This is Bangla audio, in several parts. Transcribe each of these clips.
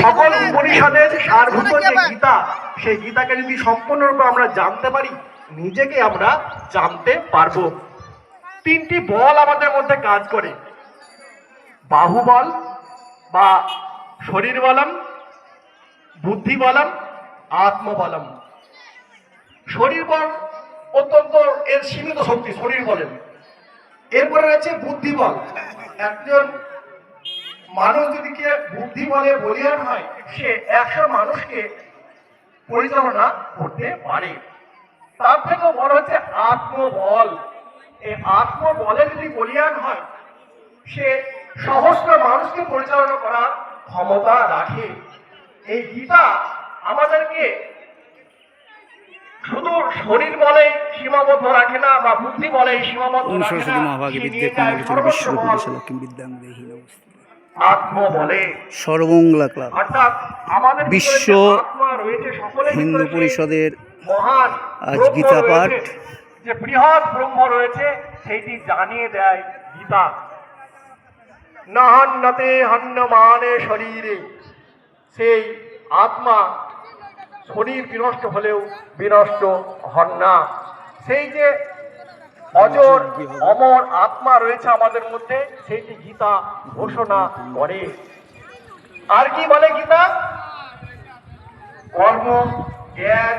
সকল উপনিষদের সারভূত যে গীতা, সেই গীতাকে যদি সম্পূর্ণরূপে আমরা জানতে পারি, নিজেকে আমরা জানতে পারবো। তিনটি বল আমাদের মধ্যে কাজ করে, বাহুবল বা শরীর বলম, বুদ্ধি বলম, আত্মবলম। শরীর বল অত্যন্ত এর সীমিত শক্তি, শরীর বলেন। এরপরে রয়েছে বুদ্ধি বল। একজন মানুষ যদি কে বুদ্ধি বলে বলিয়ান হয়, সে 100 মানুষকে পরিচালনা করতে পারে। তার থেকেও বড় হচ্ছে আত্মবল। এই আত্মবলে যদি বলিয়ান হয়, সে সহস্র মানুষকে পরিচালনা করার ক্ষমতা রাখে। এই গীতা আমাদেরকে শুধু শরীর বলে সীমাবদ্ধ রাখে না, বা বুদ্ধি বলে সীমাবদ্ধ রাখে না, আত্মবলে অর্থাৎ আমাদের বিশ্ব হিন্দু পরিষদের মহান আজ গীতা পাঠ, যে বৃহৎ ব্রহ্ম রয়েছে, সেইটি জানিয়ে দেয় গীতা। নাহান্নতে হন্যমানে শরীরে, সেই আত্মা শরীর বিনষ্ট হলেও বিনষ্ট হন না। সেই যে অজর অমর আত্মা রয়েছে আমাদের মধ্যে, সেইটি গীতা ঘোষণা করে। আর কি বলে গীতা? কর্ম, জ্ঞান,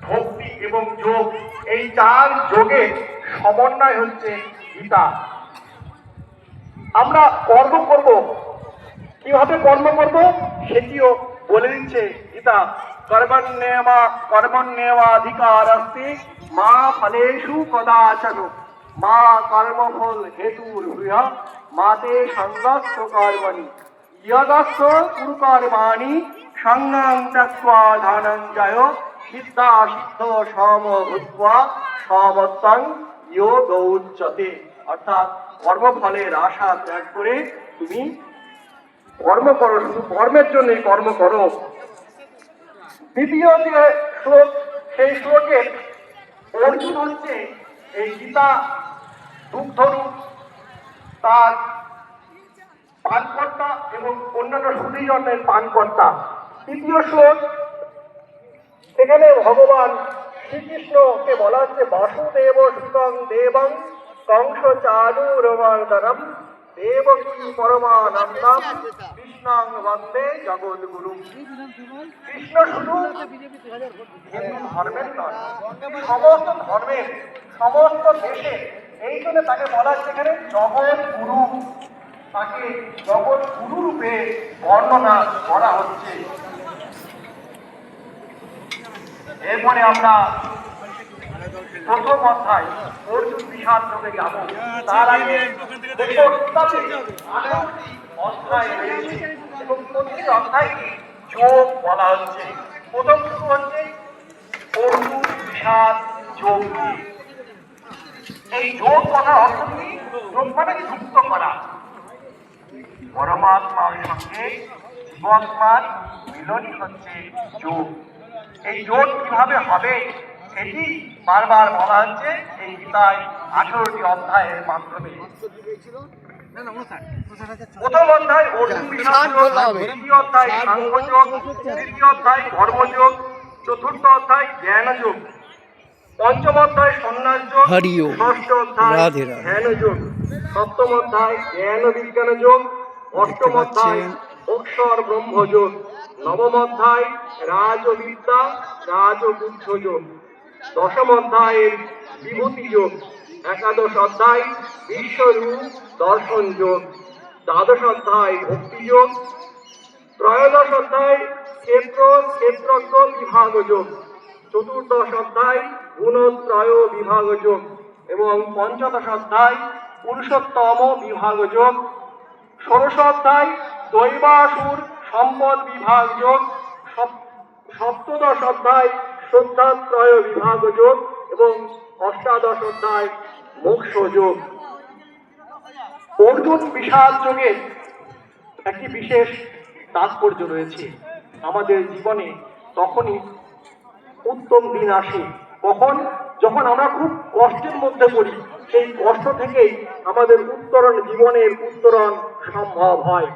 ভক্তি এবং যোগ, এই 4 যোগের সমন্বয় হচ্ছে গীতা। আমরা কর্ম করব, কিভাবে কর্ম করব সেটিও বলে দিচ্ছে গীতা। কর্মণ্যেবাধিকারস্তে মা ফলেষু কদাচন মা কর্মফল হেতুর্ভূয়ঃ মাতে সঙ্গস্য কর্মণি যদস্য কুরু কর্মাণি সঙ্গং ত্যক্ত্বা ধনঞ্জয় সিদ্ধা সিদ্ধ সম ভূত্বা সমত্বং যোগ উচ্যতে। অর্থাৎ কর্মফলের আশা ত্যাগ করে তুমি কর্ম করো, শুধু কর্মের জন্যই কর্ম করো। দ্বিতীয় যে শ্লোক, সেই শ্লোকের অর্জুন হচ্ছে এই গীতা দুগ্ধরূপ, তার পানকর্তা এবং অন্যান্য সুধীজনের পানকর্তা। তৃতীয় শ্লোক, সেখানে ভগবান শ্রীকৃষ্ণকে বলা হচ্ছে বাসুদেব সুতং দেবং কংস চারুরমর্দনম দেবকী পরমানন্দম কৃষ্ণং বন্দে জগদ্গুরু। কৃষ্ণ শুধু হিন্দু ধর্মের নয়, সমস্ত ধর্মের, সমস্ত দেশে, এই জন্য তাকে বলা হচ্ছে এখানে জগদ্গুরু। তাকে জগদ্গুরু রূপে বর্ণনা করা হচ্ছে। এরপরে আমরা প্রথম অধ্যায় অর্জুন বিষাদ যোগে যাব। তার আগে অধ্যায় রয়েছে এবং প্রতিটি অধ্যায়কে যোগ বলা হচ্ছে। প্রথম শুরু হচ্ছে অর্জুন বিষাদ যোগ। এই যোগ কথার অর্থ কি? যোগ মানে যুক্ত করা, পরমাত্মার সঙ্গে জীবাত্মার মিলনই হচ্ছে যোগ। এই যোগ কিভাবে হবে সেটি বারবার বলা হচ্ছে এই গীতায় 18টি অধ্যায়ের মাধ্যমে। প্রথম অধ্যায় অর্জুন বিষাদ যোগ, দ্বিতীয় অধ্যায় সাংখ্যযোগ, তৃতীয় অধ্যায় ধর্মযোগ, চতুর্থ অধ্যায় জ্ঞানযোগ, পঞ্চম অধ্যায় সন্ন্যাস যোগ, ষষ্ঠ অধ্যায় ধ্যান যোগ, সপ্তম অধ্যায় জ্ঞান বিজ্ঞান যোগ, অষ্টম অধ্যায় অক্ষর ব্রহ্মযোগ, নবম অধ্যায় রাজবিদ্যা রাজগুচ্ছ যোগ, দশম অধ্যায় বিভূতি যোগ, একাদশ অধ্যায় বিশ্বরূপ দর্শন যোগ, দ্বাদশ অধ্যায় ভক্তি যোগ, ত্রয়োদশ অধ্যায় ক্ষেত্রজ্ঞ বিভাগ যোগ, চতুর্দশ অধ্যায় গুণত্রয় বিভাগ যোগ এবং পঞ্চদশ অধ্যায় পুরুষোত্তম বিভাগ যোগ, ষোড়শ অধ্যায় দৈবাসুর সম্পদ বিভাগ যোগ, সপ্তদশ অধ্যায় শ্রদ্ধাত্রয় বিভাগ যোগ এবং অষ্টাদশ অধ্যায় মোক্ষ যোগ। অর্জুন বিষাদ যোগের একটি বিশেষ তাৎপর্য রয়েছে। আমাদের জীবনে তখনই উত্তম দিন আসে, কখন? যখন আমরা খুব কষ্টের মধ্যে পড়ি। সেই কষ্ট থেকেই আমাদের উত্তরণ, জীবনের উত্তরণ সম্ভব হয়।